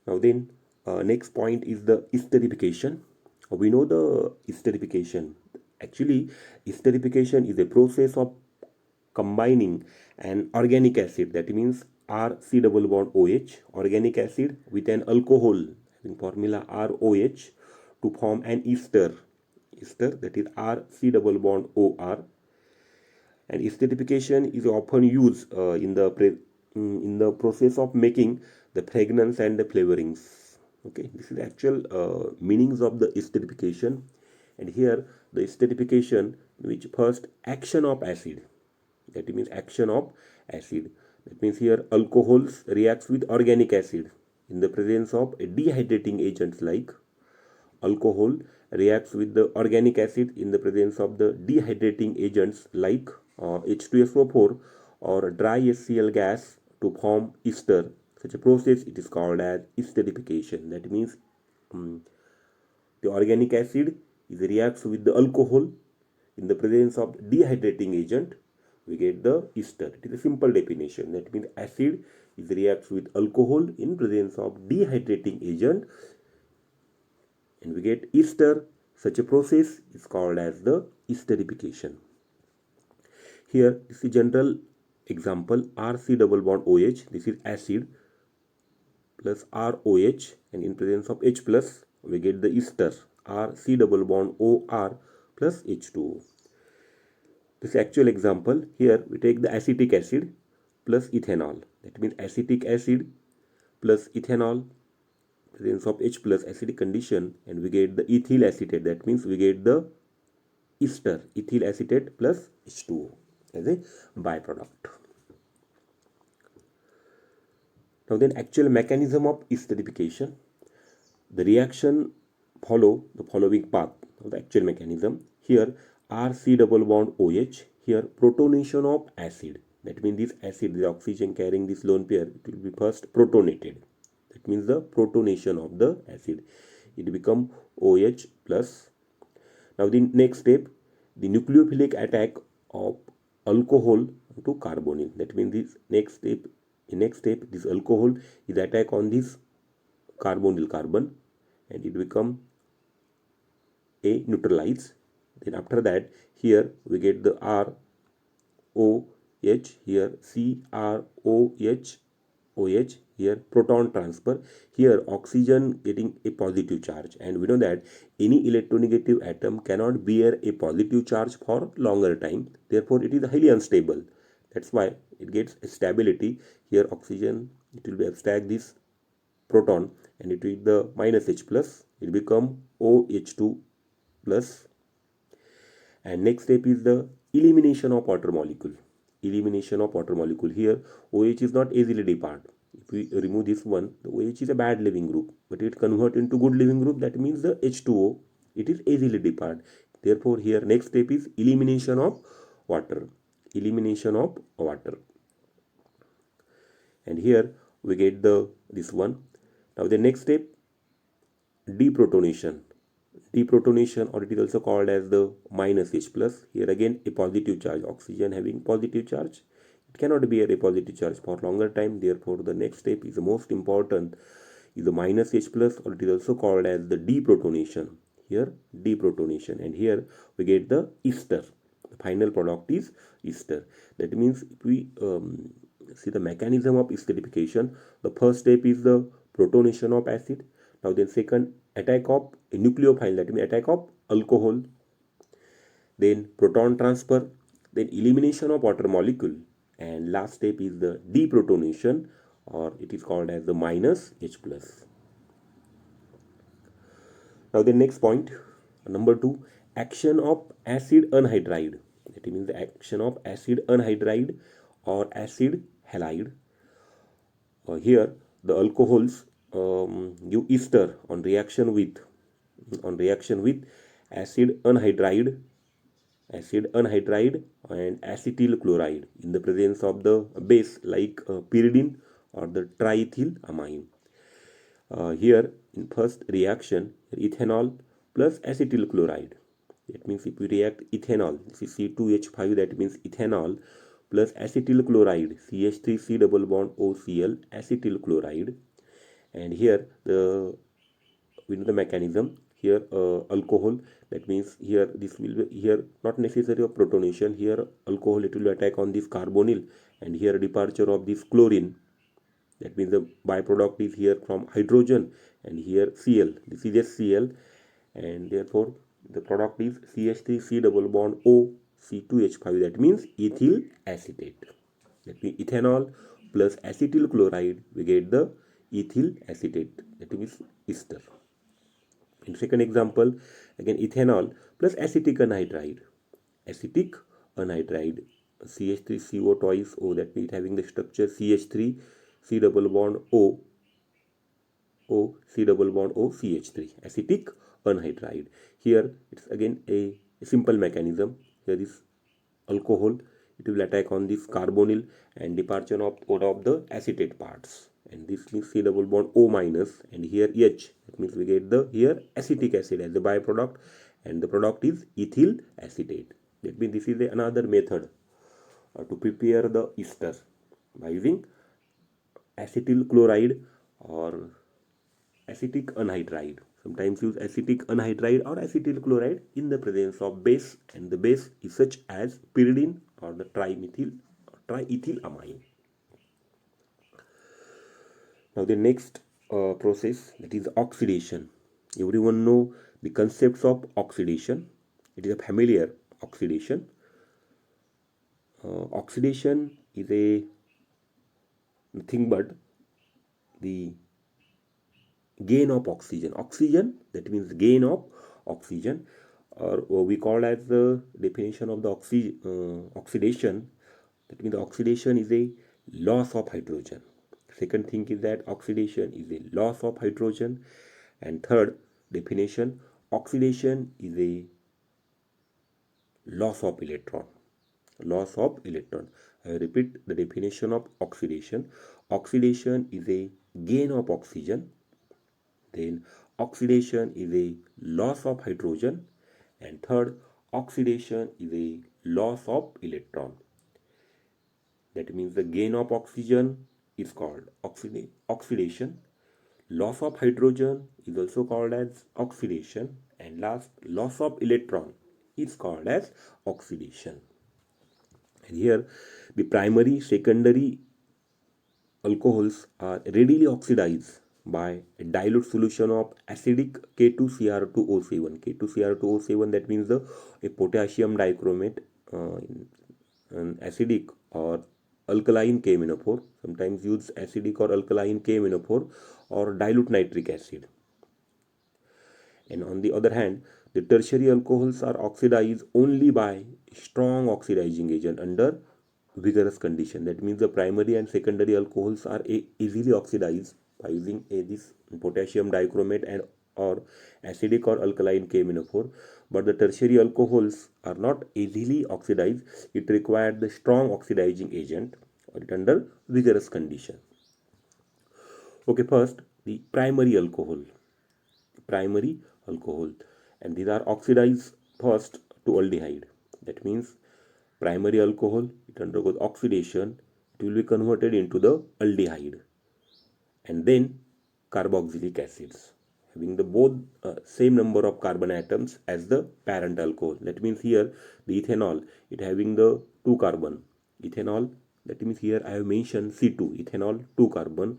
Now then, next point is the esterification. We know the esterification. Actually, esterification is a process of combining an organic acid, that means RC double bond OH, organic acid, with an alcohol having formula ROH to form an ester, that is RC double bond OR. And esterification is often used in the process of making the fragrance and the flavorings. Okay, this is actual meanings of the esterification. And here the esterification, which first action of acid, that means action of acid, that means here alcohols reacts with organic acid in the presence of dehydrating agents like alcohol reacts with the organic acid in the presence of the dehydrating agents like H2SO4 or dry HCl gas to form ester. Such a process it is called as esterification. That means um, the organic acid is reacts with the alcohol in the presence of dehydrating agent. We get the ester. It is a simple definition. That means acid is reacts with alcohol in presence of dehydrating agent, and we get ester. Such a process is called as the esterification. Here this is general example, RC double bond OH, this is acid, plus ROH, and in presence of H plus we get the ester, RC double bond OR plus H2O. This actual example, here we take the acetic acid plus ethanol, that means acetic acid plus ethanol, presence of H plus acidic condition, and we get the ethyl acetate, that means we get the ester, ethyl acetate plus H2O as a byproduct. Now then, actual mechanism of esterification. The reaction follow the following path of the actual mechanism. Here RC double bond OH, here protonation of acid, that means this acid, the oxygen carrying this lone pair, it will be first protonated. That means the protonation of the acid, it become OH plus. Now the next step, the nucleophilic attack of alcohol to carbonyl, that means this next step, in next step this alcohol is attack on this carbonyl carbon and it become a neutralize. Then after that, here we get the ROH, here CROH, OH, here proton transfer, here oxygen getting a positive charge, and we know that any electronegative atom cannot bear a positive charge for longer time, therefore it is highly unstable. That's why it gets stability. Here oxygen, it will be abstract this proton and it will be the minus H plus, it become OH2 plus. And next step is the elimination of water molecule. Elimination of water molecule. Here OH is not easily depart. If we remove this one, the OH is a bad living group, but it convert into good living group, that means the H2O, it is easily depart. Therefore here next step is elimination of water. Elimination of water. And here we get the this one. Now the next step, deprotonation. Deprotonation, or it is also called as the minus H plus. Here again a positive charge, oxygen having positive charge, it cannot be a positive charge for longer time, therefore the next step is the most important, is the minus H plus, or it is also called as the deprotonation. Here deprotonation, and here we get the ester. The final product is ester. That means if we see the mechanism of esterification, the first step is the protonation of acid. Now then second, attack of a nucleophile, that means attack of alcohol, then proton transfer, then elimination of water molecule, and last step is the deprotonation, or it is called as the minus H plus. Now the next point, number 2, action of acid anhydride. That means the action of acid anhydride or acid halide. Here the alcohols give ester on reaction with acid anhydride and acetyl chloride in the presence of the base like pyridine or the triethylamine. Here in first reaction, ethanol plus acetyl chloride. That means if we react ethanol, this is C2H5, that means ethanol plus acetyl chloride, CH3C double bond OCl, acetyl chloride, and here we know the mechanism. Here alcohol, that means here this will be here not necessary of protonation. Here alcohol, it will attack on this carbonyl, and here departure of this chlorine, that means the byproduct is here from hydrogen, and here Cl, this is just Cl, and therefore the product is CH3 C double bond O C2H5, that means ethyl acetate. That means ethanol plus acetyl chloride, we get the ethyl acetate, that means ester. In second example, again ethanol plus acetic anhydride. Acetic anhydride, CH3CO twice O, that means having the structure CH3 C double bond O C double bond O CH3, acetic anhydride. Here it's again a simple mechanism. Here is alcohol, it will attack on this carbonyl and departure of one of the acetate parts, and this means C double bond O minus, and here H, that means we get the here acetic acid as the byproduct, and the product is ethyl acetate. That means this is another method to prepare the ester by using acetyl chloride or acetic anhydride. Sometimes use acetic anhydride or acetyl chloride in the presence of base, and the base is such as pyridine or the triethylamine. Now the next process, that is oxidation. Everyone know the concepts of oxidation. It is a familiar oxidation. Oxidation is a nothing but the gain of oxygen. Oxygen, that means gain of oxygen, or we call as the definition of the oxidation, that means the oxidation is a loss of hydrogen. Second thing is that oxidation is a loss of hydrogen, and third definition, oxidation is a loss of electron. Loss of electron. I repeat the definition of oxidation. Oxidation is a gain of oxygen, then oxidation is a loss of hydrogen, and third, oxidation is a loss of electron. That means the gain of oxygen is called oxidation, loss of hydrogen is also called as oxidation, and last, loss of electron is called as oxidation. And here the primary, secondary alcohols are readily oxidized by a dilute solution of acidic K2Cr2O7. K2Cr2O7, that means a potassium dichromate, an acidic or alkaline KMnO4, sometimes use acidic or alkaline KMnO4, or dilute nitric acid. And on the other hand, the tertiary alcohols are oxidized only by strong oxidizing agent under vigorous condition. That means the primary and secondary alcohols are easily oxidized by using this potassium dichromate and or acidic or alkaline KMnO4, but the tertiary alcohols are not easily oxidized. It required the strong oxidizing agent or it under vigorous condition. Okay, first the primary alcohol, and these are oxidized first to aldehyde. That means primary alcohol, it undergoes oxidation, it will be converted into the aldehyde, and then carboxylic acids having the both same number of carbon atoms as the parent alcohol. That means here the ethanol, it having the 2 carbon. Ethanol, that means here I have mentioned C2, ethanol 2 carbon.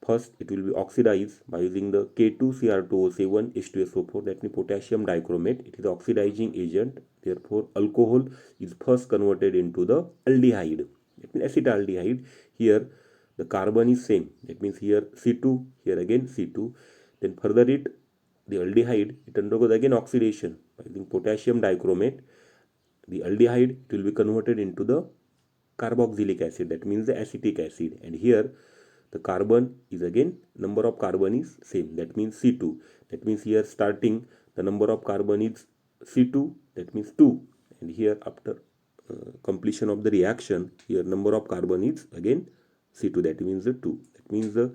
First, it will be oxidized by using the K2Cr2O7 H2SO4, that means potassium dichromate. It is the oxidizing agent. Therefore, alcohol is first converted into the aldehyde. That means acetaldehyde. Here, the carbon is same. That means here C2, here again C2. Then further the aldehyde, it undergoes again oxidation by using potassium dichromate. The aldehyde, it will be converted into the carboxylic acid. That means the acetic acid. And here, the carbon is again, number of carbon is same, that means C2. That means here starting the number of carbon is C2, that means 2, and here after completion of the reaction, here number of carbon is again C2, that means the 2. That means the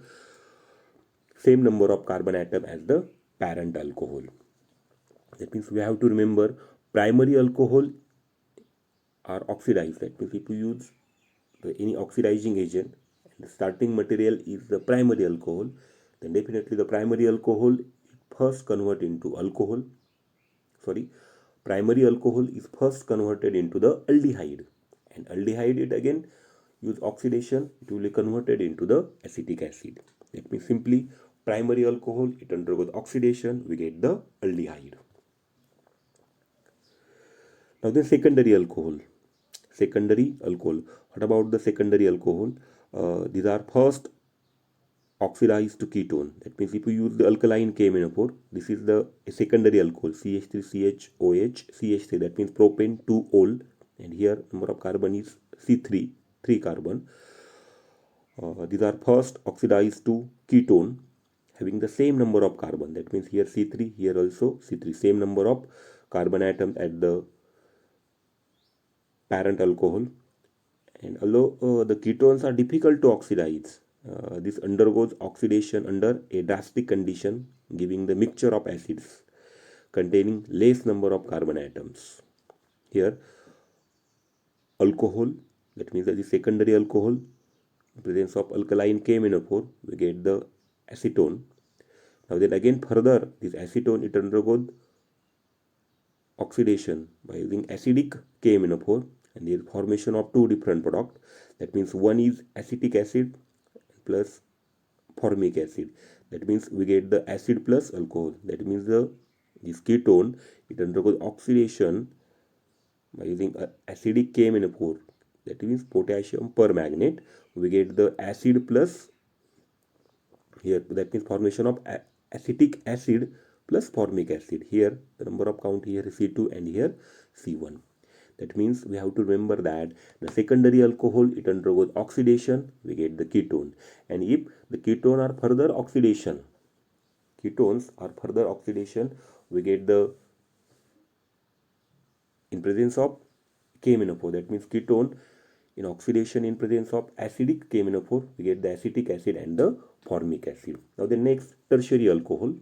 same number of carbon atom as the parent alcohol. That means we have to remember primary alcohol are oxidized. That means if you use any oxidizing agent, the starting material is the primary alcohol, then definitely the primary alcohol first convert into alcohol. Sorry, primary alcohol is first converted into the aldehyde, and aldehyde it again use oxidation, it will be converted into the acetic acid. That means simply primary alcohol, it undergoes oxidation, we get the aldehyde. Now the secondary alcohol. Secondary alcohol. What about the secondary alcohol? These are first oxidized to ketone. That means if you use the alkaline KMnO4, this is the secondary alcohol, CH3CHOH, CH3. That means propane 2-ol, and here number of carbon is C3, 3 carbon. These are first oxidized to ketone having the same number of carbon. That means here C3, here also C3, same number of carbon atoms at the parent alcohol. And although the ketones are difficult to oxidize, this undergoes oxidation under a drastic condition, giving the mixture of acids containing less number of carbon atoms. Here, alcohol, that means that the secondary alcohol, in presence of alkaline KMnO4, we get the acetone. Now then again further, this acetone, it undergoes oxidation by using acidic KMnO4, and there is formation of two different products. That means one is acetic acid plus formic acid. That means we get the acid plus alcohol. That means this ketone, it undergoes oxidation by using acidic KMnO4. That means potassium permanganate. We get the acid plus here. That means formation of acetic acid plus formic acid. Here the number of count here is C2 and here C1. That means we have to remember that the secondary alcohol, it undergoes oxidation, we get the ketone. And if the ketones are further oxidation, we get the, in presence of KMnO4, that means ketone in oxidation in presence of acidic KMnO4, we get the acetic acid and the formic acid. Now the next tertiary alcohol.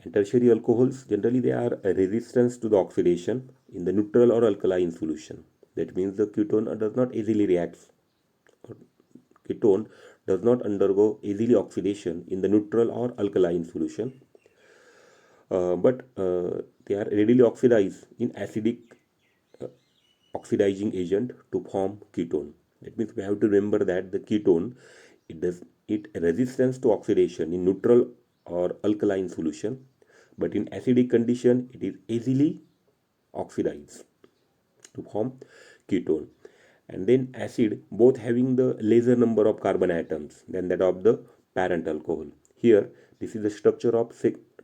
And tertiary alcohols, generally they are a resistance to the oxidation in the neutral or alkaline solution. That means the ketone does not easily react, or ketone does not undergo easily oxidation in the neutral or alkaline solution, but they are readily oxidized in acidic oxidizing agent to form ketone. That means we have to remember that the ketone, it resistance to oxidation in neutral or alkaline solution, but in acidic condition it is easily oxidized to form ketone. And then acid, both having the lesser number of carbon atoms than that of the parent alcohol. Here this is the structure of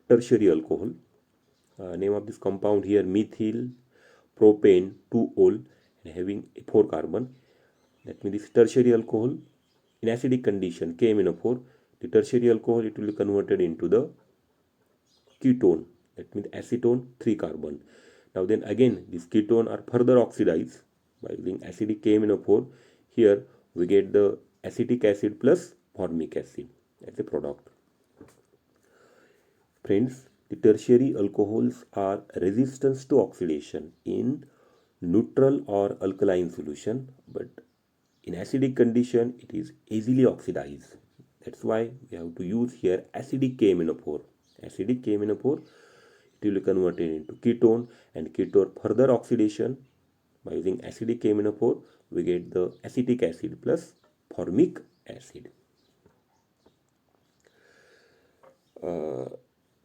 tertiary alcohol. Name of this compound here methyl propane 2-ol and having 4 carbon. That means this tertiary alcohol in acidic condition KMnO4, the tertiary alcohol, it will be converted into the ketone. That means acetone 3 carbon. Now then again these ketone are further oxidized by using acidic KMnO4. Here we get the acetic acid plus formic acid as a product. Friends, the tertiary alcohols are resistant to oxidation in neutral or alkaline solution, but in acidic condition it is easily oxidized. That's why we have to use here acidic KMnO4. Acidic KMnO4, it will be converted into ketone, and ketone further oxidation by using acidic KMnO4, we get the acetic acid plus formic acid.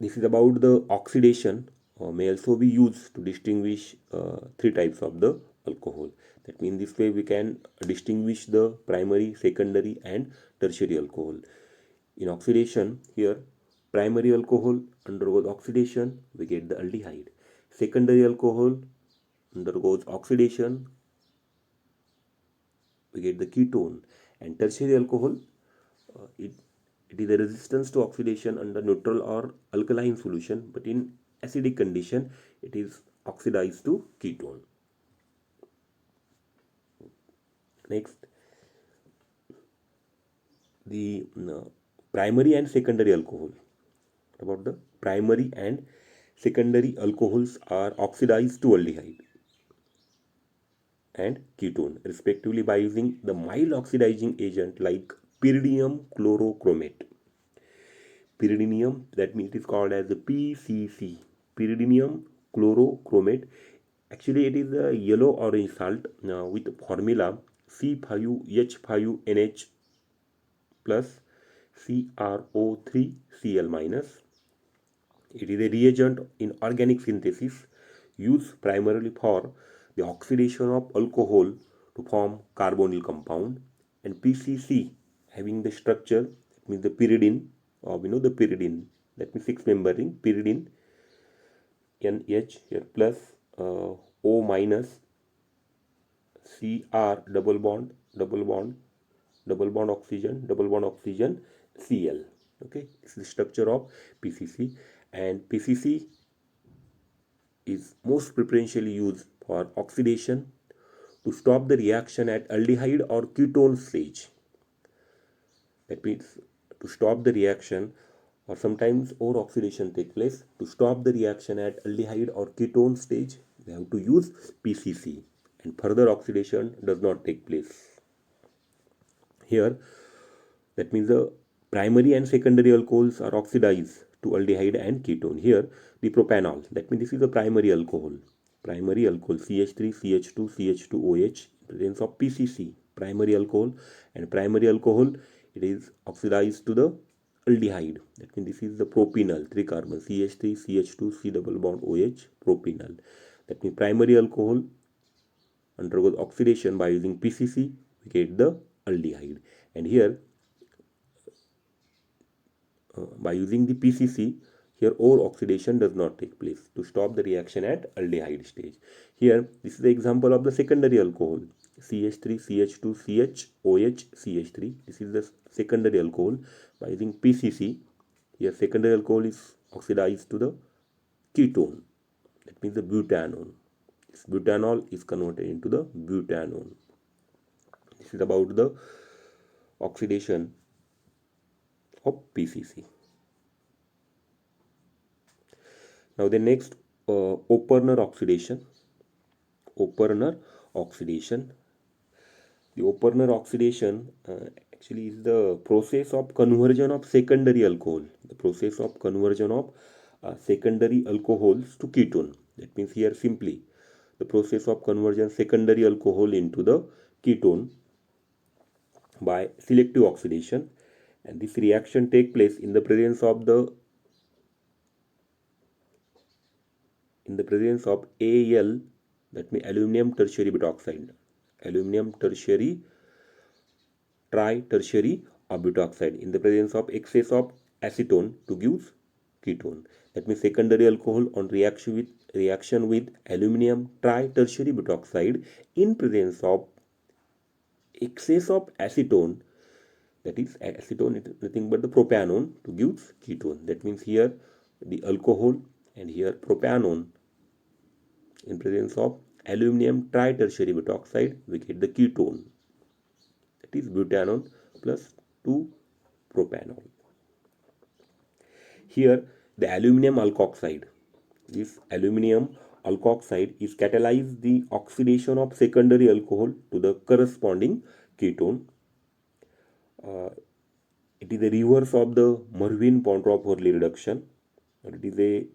This is about the oxidation, may also be used to distinguish three types of the alcohol. That means this way we can distinguish the primary, secondary and tertiary alcohol. In oxidation, here primary alcohol undergoes oxidation, we get the aldehyde. Secondary alcohol undergoes oxidation, we get the ketone. And tertiary alcohol, it is a resistance to oxidation under neutral or alkaline solution, but in acidic condition it is oxidized to ketone. Next, the primary and secondary alcohol. About the primary and secondary alcohols are oxidized to aldehyde. and ketone respectively by using the mild oxidizing agent like pyridinium chlorochromate. Pyridinium, that means it is called as the PCC, pyridinium chlorochromate. Actually it is a yellow orange salt with formula C5H5NH plus CrO3Cl minus. It is a reagent in organic synthesis used primarily for the oxidation of alcohol to form carbonyl compound. And PCC having the structure, that means the pyridine, or we know the pyridine, that means six member ring pyridine, NH here plus O minus Cr double bond oxygen Cl. Okay, this is the structure of PCC, and PCC is most preferentially used for oxidation to stop the reaction at aldehyde or ketone stage. That means to stop the reaction, or sometimes over oxidation take place. To stop the reaction at aldehyde or ketone stage, we have to use PCC, and further oxidation does not take place. Here, that means the primary and secondary alcohols are oxidized to aldehyde and ketone. Here, the propanol, that means this is the primary alcohol. Primary alcohol CH3, CH2, CH2OH, presence of PCC, primary alcohol, and primary alcohol, it is oxidized to the aldehyde. That means this is the propanol, 3 carbon, CH3, CH2, C double bond OH, propanol. That means primary alcohol undergoes oxidation by using PCC, we get the aldehyde. And here by using the PCC, here ore oxidation does not take place to stop the reaction at aldehyde stage. Here, this is the example of the secondary alcohol, CH3, CH2, CHOH, CH3. This is the secondary alcohol. By using PCC, here secondary alcohol is oxidized to the ketone. That means the butanone. This butanol is converted into the butanone. This is about the oxidation of PCC. Now the next, Operner oxidation. Operner oxidation. The Operner oxidation actually is the process of conversion of secondary alcohol. The process of conversion of secondary alcohols to ketone. That means here simply the process of conversion secondary alcohol into the ketone by selective oxidation, and this reaction take place in the presence of AL, that means aluminum tertiary butoxide, aluminum tertiary tri-tertiary butoxide, in the presence of excess of acetone to give ketone. That means secondary alcohol on reaction with aluminum tri-tertiary butoxide in presence of excess of acetone, that is acetone is nothing but the propanone to give ketone. That means here the alcohol and here propanone in presence of aluminum tri-tertiary butoxide, we get the ketone, that is butanone plus 2 propanol. Here the aluminum alkoxide, this aluminum alkoxide is catalyze the oxidation of secondary alcohol to the corresponding ketone. It is the reverse of the Marvin-Pontroff-Hurley reduction. It is a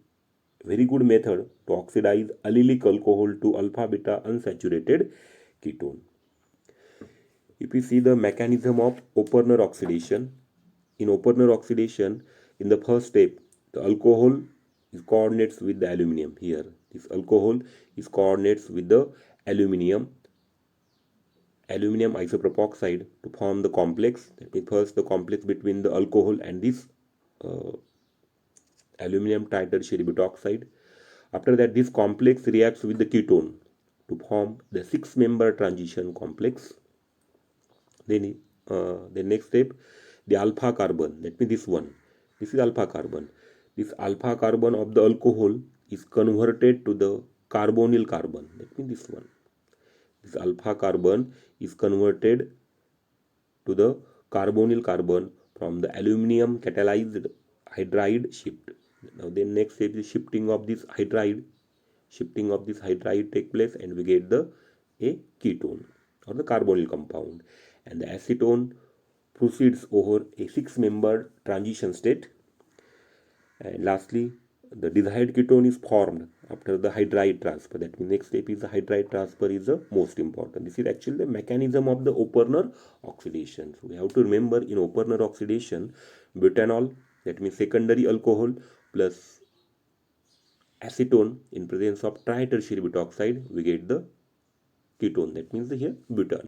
very good method to oxidize allylic alcohol to alpha beta unsaturated ketone. If you see the mechanism of Operner oxidation, in Operner oxidation, in the first step, the alcohol is coordinates with the aluminum. Here, this alcohol is coordinates with the aluminum isopropoxide to form the complex. That means first the complex between the alcohol and this aluminum tri-tertiary butoxide. After that, this complex reacts with the ketone to form the 6-member transition complex. Then the next step, the alpha carbon, that means this one, this is alpha carbon. This alpha carbon of the alcohol is converted to the carbonyl carbon, that means this one. This alpha carbon is converted to the carbonyl carbon from the aluminum catalyzed hydride shift. Now the next step is shifting of this hydride take place, and we get the a ketone or the carbonyl compound, and the acetone proceeds over a six-member transition state. And lastly, the desired ketone is formed after the hydride transfer. That means next step is the hydride transfer is the most important. This is actually the mechanism of the Operner oxidation. So we have to remember in Operner oxidation, butanol, that means secondary alcohol, plus acetone in presence of tritertiary butoxide, we get the ketone. That means here butane.